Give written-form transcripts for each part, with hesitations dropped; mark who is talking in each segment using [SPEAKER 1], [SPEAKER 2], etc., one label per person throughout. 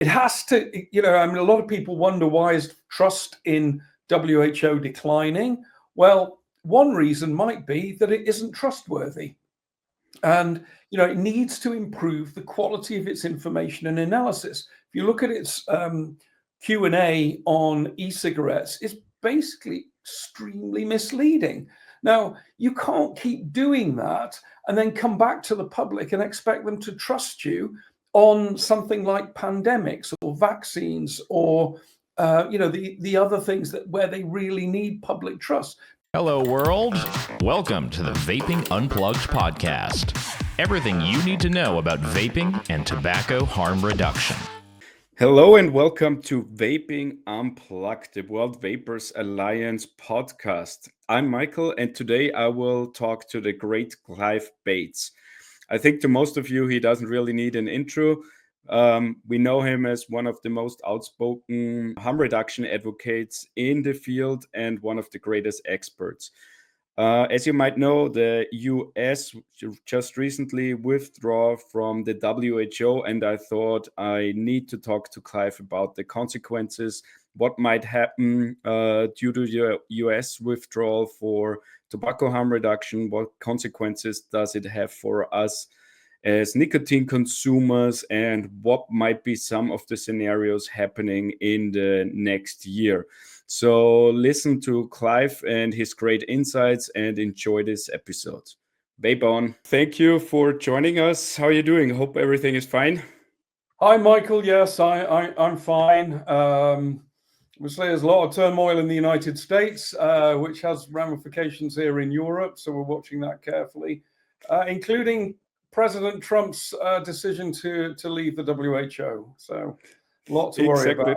[SPEAKER 1] it has to, I mean, a lot of people wonder, why is trust in WHO declining? Well, one reason might be that it isn't trustworthy. And, it needs to improve the quality of its information and analysis. If you look at its Q&A on e-cigarettes, it's basically extremely misleading. Now, you can't keep doing that and then come back to the public and expect them to trust you on something like pandemics or vaccines or the other things where they really need public trust.
[SPEAKER 2] Hello, world. Welcome to the Vaping Unplugged podcast. Everything you need to know about vaping and tobacco harm reduction.
[SPEAKER 3] Hello and welcome to Vaping Unplugged, the World Vapers Alliance podcast. I'm Michael, and today I will talk to the great Clive Bates. I think to most of you, he doesn't really need an intro. We know him as one of the most outspoken harm reduction advocates in the field and one of the greatest experts. As you might know, the US just recently withdrew from the WHO, and I thought I need to talk to Clive about the consequences, what might happen due to the US withdrawal for tobacco harm reduction, what consequences does it have for us as nicotine consumers, and what might be some of the scenarios happening in the next year. So listen to Clive and his great insights and enjoy this episode. Vape on. Thank you for joining us. How are you doing? Hope everything is fine.
[SPEAKER 1] Hi, Michael. Yes, I'm fine. Obviously, there's a lot of turmoil in the United States, which has ramifications here in Europe. So we're watching that carefully, including President Trump's decision to leave the WHO. So a lot to worry about.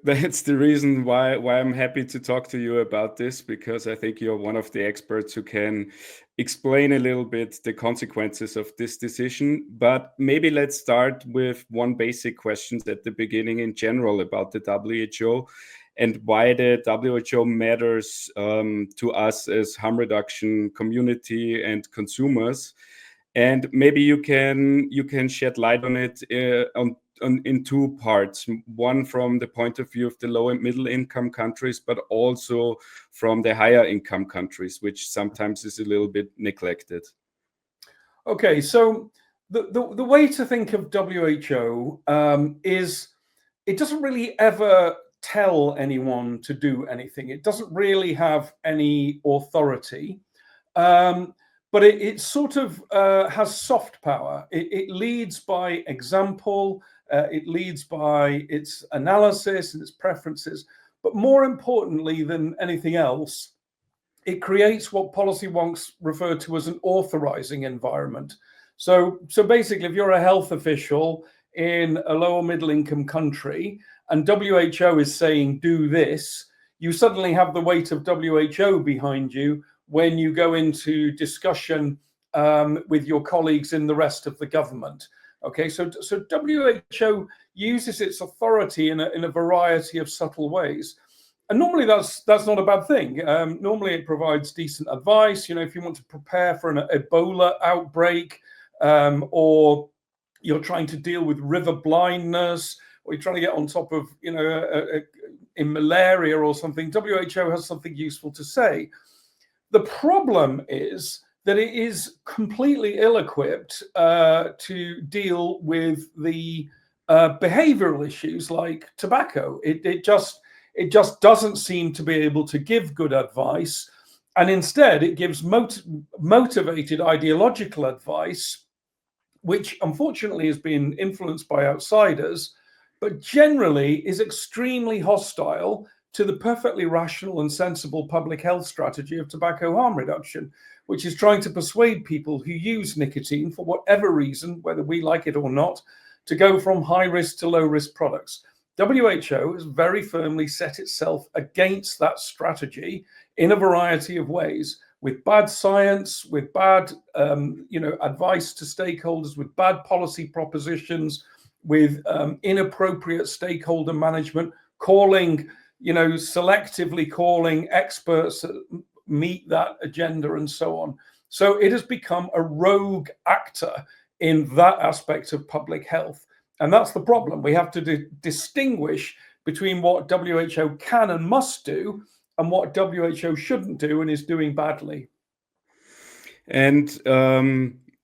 [SPEAKER 3] That's the reason why I'm happy to talk to you about this, because I think you're one of the experts who can explain a little bit the consequences of this decision. But maybe let's start with one basic question at the beginning in general about the WHO and why the WHO matters to us as harm reduction community and consumers. And maybe you can shed light on it in two parts. One from the point of view of the low and middle income countries, but also from the higher income countries, which sometimes is a little bit neglected.
[SPEAKER 1] Okay, so the way to think of WHO is it doesn't really ever tell anyone to do anything. It doesn't really have any authority. But it sort of has soft power. It leads by example. It leads by its analysis and its preferences. But more importantly than anything else, it creates what policy wonks refer to as an authorizing environment. So basically, if you're a health official in a low or middle income country and WHO is saying do this, you suddenly have the weight of WHO behind you when you go into discussion with your colleagues in the rest of the government. Okay, so WHO uses its authority in a variety of subtle ways. And normally that's not a bad thing. Normally it provides decent advice. If you want to prepare for an Ebola outbreak, or you're trying to deal with river blindness, or you're trying to get on top of, in malaria or something, WHO has something useful to say. The problem is that it is completely ill-equipped to deal with the behavioral issues like tobacco. It just doesn't seem to be able to give good advice, and instead it gives motivated ideological advice, which unfortunately has been influenced by outsiders, but generally is extremely hostile to the perfectly rational and sensible public health strategy of tobacco harm reduction, which is trying to persuade people who use nicotine for whatever reason, whether we like it or not, to go from high risk to low risk products. WHO has very firmly set itself against that strategy in a variety of ways, with bad science, with bad advice to stakeholders, with bad policy propositions, with inappropriate stakeholder management, selectively calling experts that meet that agenda and so on. So it has become a rogue actor in that aspect of public health. And that's the problem. We have to distinguish between what WHO can and must do and what WHO shouldn't do and is doing badly.
[SPEAKER 3] And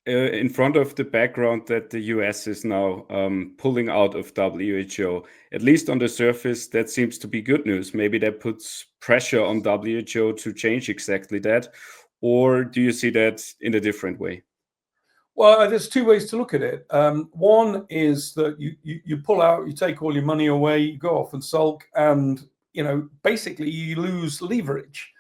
[SPEAKER 3] in front of the background that the US is now pulling out of WHO, at least on the surface, that seems to be good news. Maybe that puts pressure on WHO to change exactly that. Or do you see that in a different way?
[SPEAKER 1] Well, there's two ways to look at it. One is that you pull out, you take all your money away, you go off and sulk, and basically you lose leverage.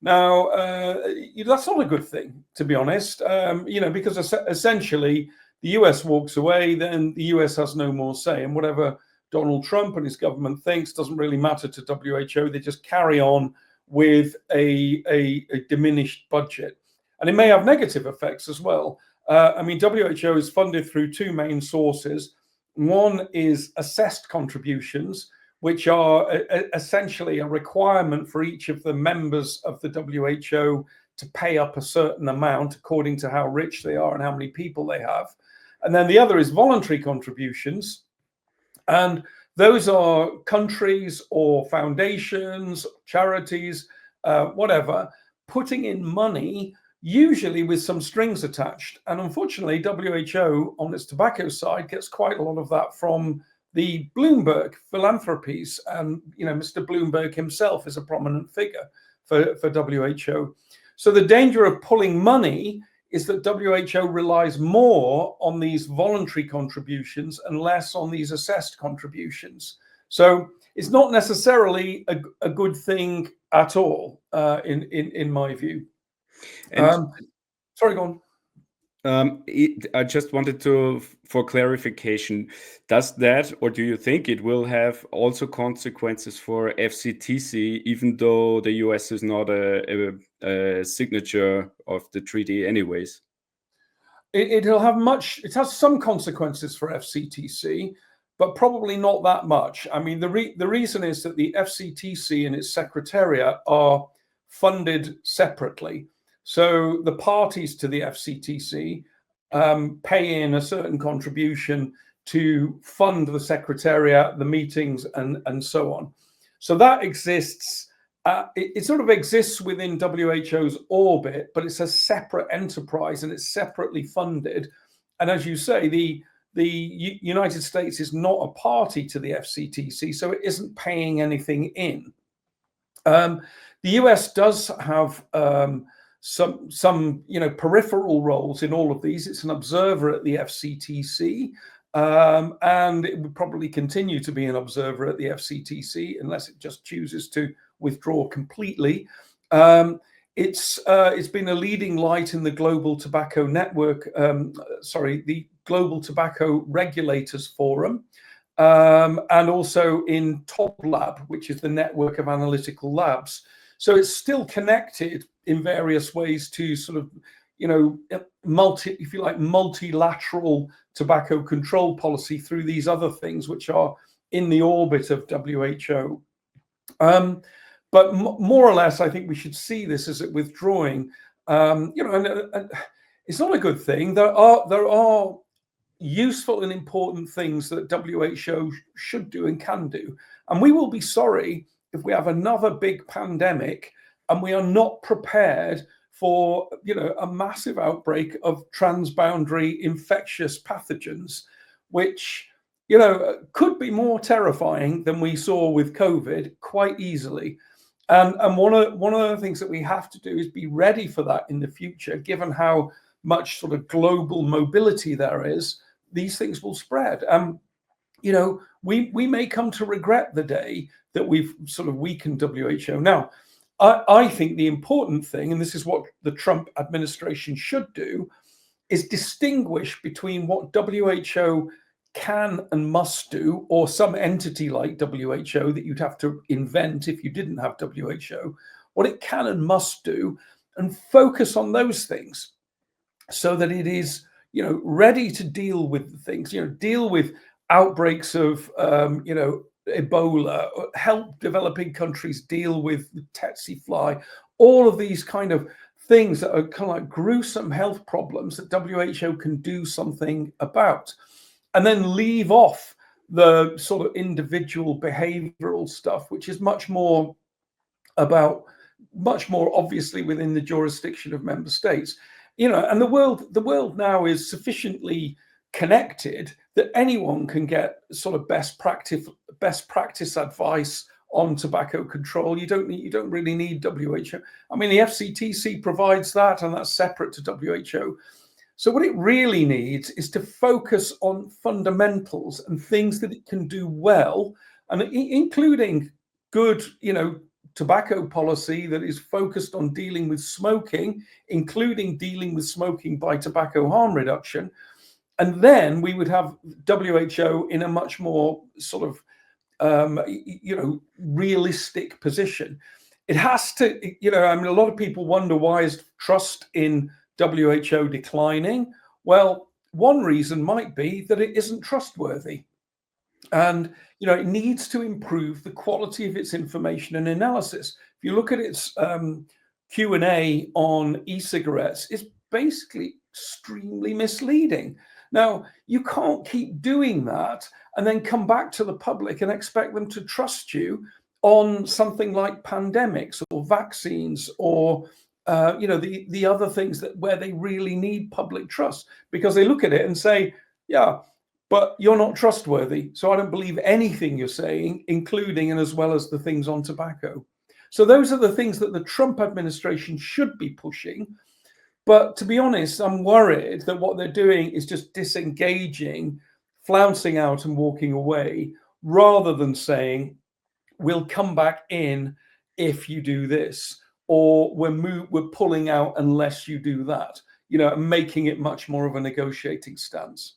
[SPEAKER 1] Now, that's not a good thing, to be honest, because essentially the US walks away, then the US has no more say. And whatever Donald Trump and his government thinks doesn't really matter to WHO. They just carry on with a diminished budget. And it may have negative effects as well. WHO is funded through two main sources. One is assessed contributions, which are essentially a requirement for each of the members of the WHO to pay up a certain amount according to how rich they are and how many people they have. And then the other is voluntary contributions. And those are countries or foundations, charities, whatever, putting in money, usually with some strings attached. And unfortunately, WHO on its tobacco side gets quite a lot of that from the Bloomberg philanthropies. And, Mr. Bloomberg himself is a prominent figure for WHO. So the danger of pulling money is that WHO relies more on these voluntary contributions and less on these assessed contributions. So it's not necessarily a good thing at all, in my view. Sorry, go on.
[SPEAKER 3] I just wanted for clarification, does that, or do you think it will have also consequences for FCTC, even though the US is not a signature of the treaty anyways?
[SPEAKER 1] It has some consequences for FCTC, but probably not that much. I mean, the reason is that the FCTC and its secretariat are funded separately. So the parties to the FCTC pay in a certain contribution to fund the secretariat, the meetings, and so on. So that exists. It sort of exists within WHO's orbit, but it's a separate enterprise and it's separately funded. And as you say, the United States is not a party to the FCTC, so it isn't paying anything in. The US does have some peripheral roles in all of these. It's an observer at the FCTC, and it would probably continue to be an observer at the FCTC unless it just chooses to withdraw completely. It's been a leading light in the Global Tobacco Network, the Global Tobacco Regulators Forum, and also in Top Lab, which is the network of analytical labs. So it's still connected in various ways to sort of, multilateral tobacco control policy through these other things, which are in the orbit of WHO. But more or less, I think we should see this as it withdrawing. And it's not a good thing. There are useful and important things that WHO should do and can do. And we will be sorry if we have another big pandemic and we are not prepared for, a massive outbreak of transboundary infectious pathogens, which, could be more terrifying than we saw with COVID quite easily. And one of the things that we have to do is be ready for that in the future, given how much sort of global mobility there is. These things will spread. We may come to regret the day that we've sort of weakened WHO. Now, I think the important thing, and this is what the Trump administration should do, is distinguish between what WHO can and must do, or some entity like WHO that you'd have to invent if you didn't have WHO, what it can and must do, and focus on those things so that it is, ready to deal with things, deal with outbreaks of, Ebola, help developing countries deal with the tsetse fly, all of these kind of things that are kind of like gruesome health problems that WHO can do something about. and then leave off the sort of individual behavioral stuff, which is much more obviously within the jurisdiction of member states. And the world now is sufficiently connected that anyone can get sort of best practice advice on tobacco control. You don't really need WHO. I mean, the FCTC provides that, and that's separate to WHO. So what it really needs is to focus on fundamentals and things that it can do well, and including good, tobacco policy that is focused on dealing with smoking, including dealing with smoking by tobacco harm reduction. And then we would have WHO in a much more sort of, realistic position. It has to, a lot of people wonder, why is trust in WHO declining? Well, one reason might be that it isn't trustworthy. And, it needs to improve the quality of its information and analysis. If you look at its Q&A on e-cigarettes, it's basically extremely misleading. Now, you can't keep doing that and then come back to the public and expect them to trust you on something like pandemics or vaccines or, the other things where they really need public trust, because they look at it and say, yeah, but you're not trustworthy, so I don't believe anything you're saying, including and as well as the things on tobacco. So those are the things that the Trump administration should be pushing. But to be honest, I'm worried that what they're doing is just disengaging, flouncing out and walking away, rather than saying, we'll come back in if you do this, or we're pulling out unless you do that, and making it much more of a negotiating stance.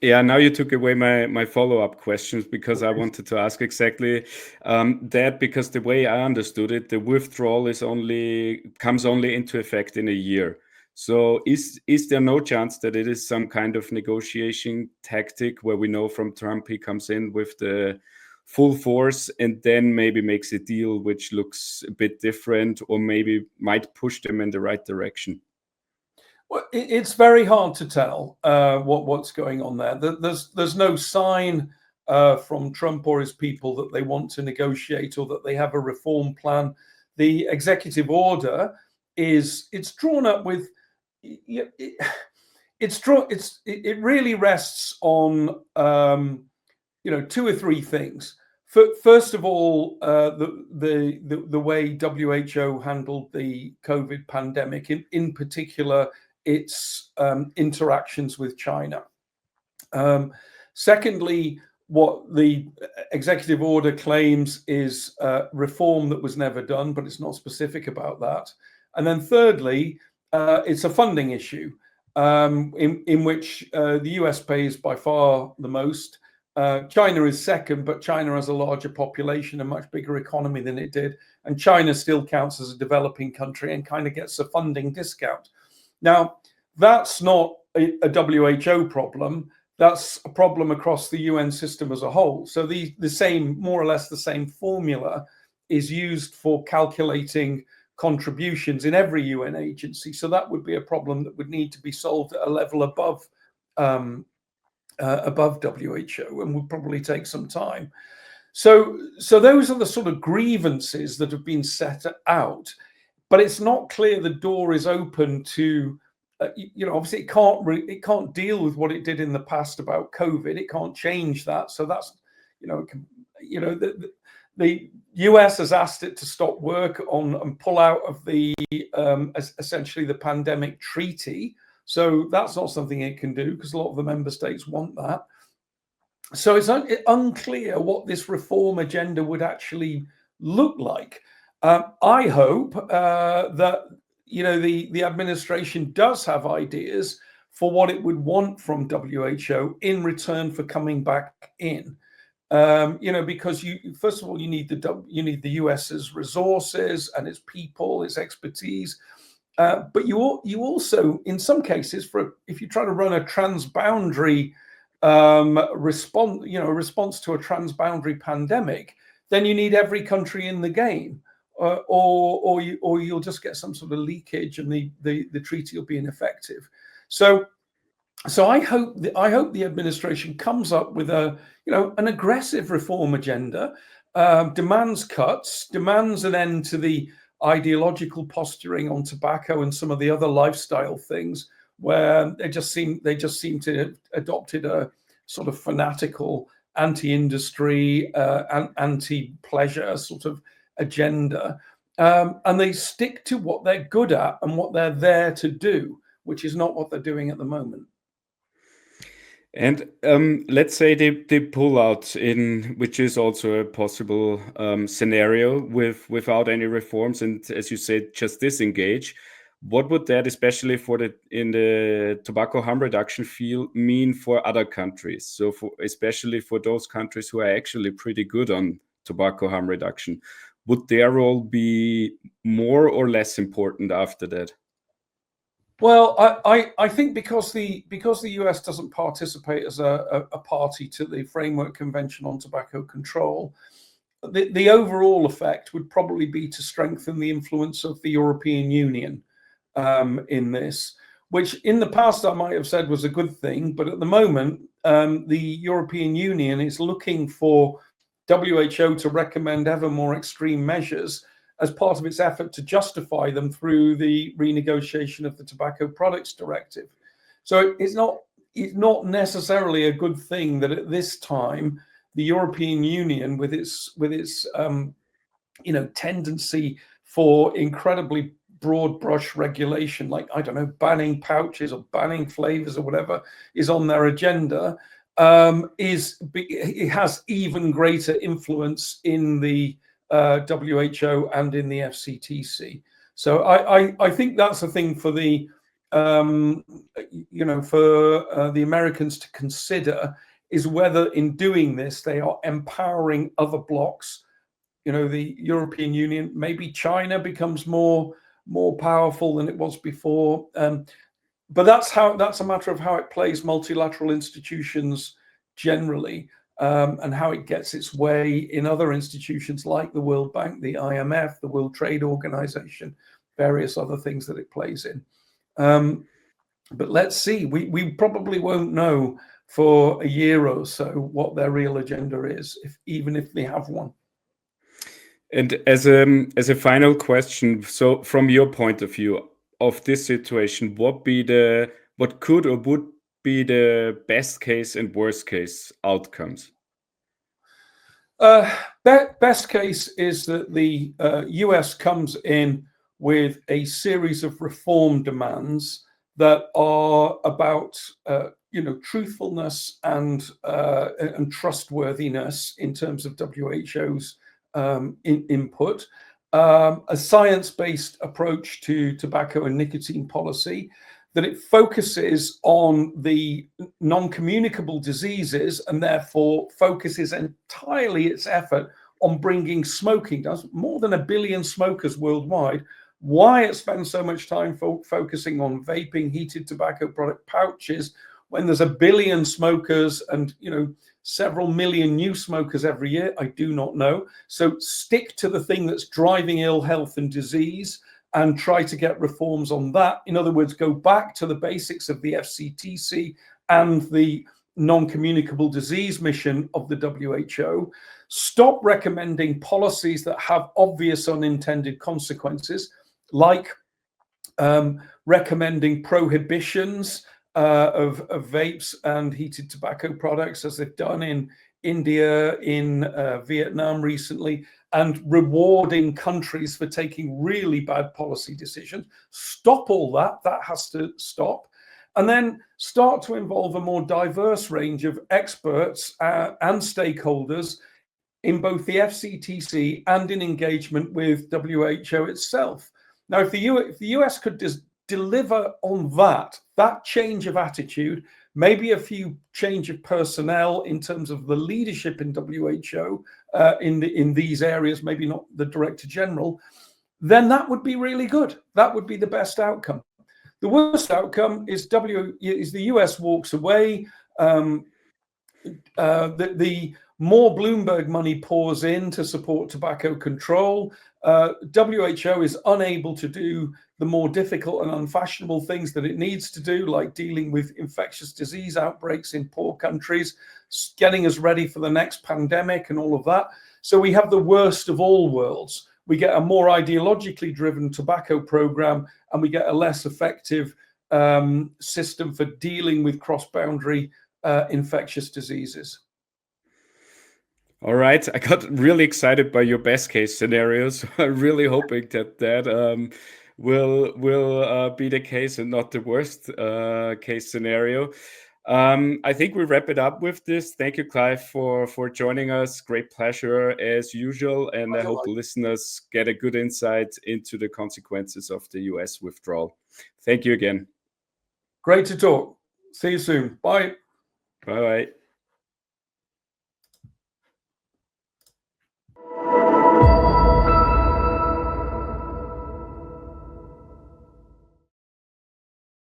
[SPEAKER 3] Yeah, now you took away my follow-up questions, because I wanted to ask exactly that, because the way I understood it, the withdrawal comes only into effect in a year. So is there no chance that it is some kind of negotiation tactic where we know from Trump he comes in with the full force and then maybe makes a deal which looks a bit different, or maybe might push them in the right direction?
[SPEAKER 1] Well, it's very hard to tell what's going on there. There's no sign from Trump or his people that they want to negotiate or that they have a reform plan. The executive order it's drawn up with it really rests on two or three things. First of all, the way WHO handled the COVID pandemic, in particular its interactions with China. Secondly, what the executive order claims is reform that was never done, but it's not specific about that. And then thirdly, it's a funding issue in which the US pays by far the most. China is second, but China has a larger population, a much bigger economy than it did. And China still counts as a developing country and kind of gets a funding discount. Now, that's not a WHO problem. That's a problem across the UN system as a whole. So the same, more or less the same formula is used for calculating contributions in every UN agency. So that would be a problem that would need to be solved at a level above WHO, and would probably take some time. So those are the sort of grievances that have been set out, but it's not clear the door is open to, obviously it can't deal with what it did in the past about COVID. It can't change that. So that's, the US has asked it to stop work on and pull out of the essentially the pandemic treaty. So that's not something it can do, because a lot of the member states want that. So it's unclear what this reform agenda would actually look like. I hope that the administration does have ideas for what it would want from WHO in return for coming back in. Because first of all, you need the US's resources and its people, its expertise. But you also, in some cases, if you try to run a transboundary response to a transboundary pandemic, then you need every country in the game, or you'll just get some sort of leakage and the treaty will be ineffective. So So I hope the administration comes up with an aggressive reform agenda, demands cuts, demands an end to the ideological posturing on tobacco and some of the other lifestyle things, where they just seem to have adopted a sort of fanatical anti-industry and anti-pleasure sort of agenda, and they stick to what they're good at and what they're there to do, which is not what they're doing at the moment.
[SPEAKER 3] And let's say they pull out, which is also a possible scenario without any reforms, and as you said, just disengage. What would that, especially in the tobacco harm reduction field, mean for other countries? So especially for those countries who are actually pretty good on tobacco harm reduction, would their role be more or less important after that?
[SPEAKER 1] Well, I think because the US doesn't participate as a party to the Framework Convention on Tobacco Control, the overall effect would probably be to strengthen the influence of the European Union in this, which in the past I might have said was a good thing, but at the moment the European Union is looking for WHO to recommend ever more extreme measures as part of its effort to justify them through the renegotiation of the Tobacco Products Directive. So it's not necessarily a good thing that at this time the European Union, with its tendency for incredibly broad brush regulation, like, I don't know, banning pouches or banning flavors or whatever is on their agenda, it has even greater influence in the WHO and in the FCTC. So I think that's a thing for the the Americans to consider, is whether in doing this they are empowering other blocs. The European Union, maybe China becomes more powerful than it was before. But that's a matter of how it plays multilateral institutions generally, and how it gets its way in other institutions like the World Bank, the IMF, the World Trade Organization, various other things that it plays in. But let's see. We probably won't know for a year or so what their real agenda is, even if they have one.
[SPEAKER 3] And as a final question, so from your point of view of this situation, what could or would be the best case and worst case outcomes?
[SPEAKER 1] Best case is that the US comes in with a series of reform demands that are about truthfulness and trustworthiness in terms of WHO's input, a science-based approach to tobacco and nicotine policy, that it focuses on the non-communicable diseases and therefore focuses entirely its effort on bringing smoking down. More than 1 billion smokers worldwide. Why it spends so much time focusing on vaping, heated tobacco product pouches, when there's 1 billion smokers and several million new smokers every year, I do not know. So stick to the thing that's driving ill health and disease and try to get reforms on that. In other words, go back to the basics of the FCTC and the non-communicable disease mission of the WHO. Stop recommending policies that have obvious unintended consequences, like recommending prohibitions of vapes and heated tobacco products, as they've done in India, in Vietnam recently, and rewarding countries for taking really bad policy decisions. Stop all that. That has to stop. And then start to involve a more diverse range of experts and stakeholders in both the FCTC and in engagement with WHO itself. Now, if the US could deliver on that change of attitude, maybe a few change of personnel in terms of the leadership in WHO in these areas, maybe not the Director General, then that would be really good. That would be the best outcome. The worst outcome is the US walks away. The more Bloomberg money pours in to support tobacco control. WHO is unable to do the more difficult and unfashionable things that it needs to do, like dealing with infectious disease outbreaks in poor countries, getting us ready for the next pandemic and all of that. So we have the worst of all worlds. We get a more ideologically driven tobacco program, and we get a less effective system for dealing with cross-boundary infectious diseases.
[SPEAKER 3] All right, I got really excited by your best case scenarios. I'm really hoping that will be the case and not the worst case scenario. I think we wrap it up with this. Thank you, Clive, for joining us. Great pleasure as usual, and I hope listeners get a good insight into the consequences of the US withdrawal. Thank you again.
[SPEAKER 1] Great to talk. See you soon. Bye.
[SPEAKER 3] Bye-bye.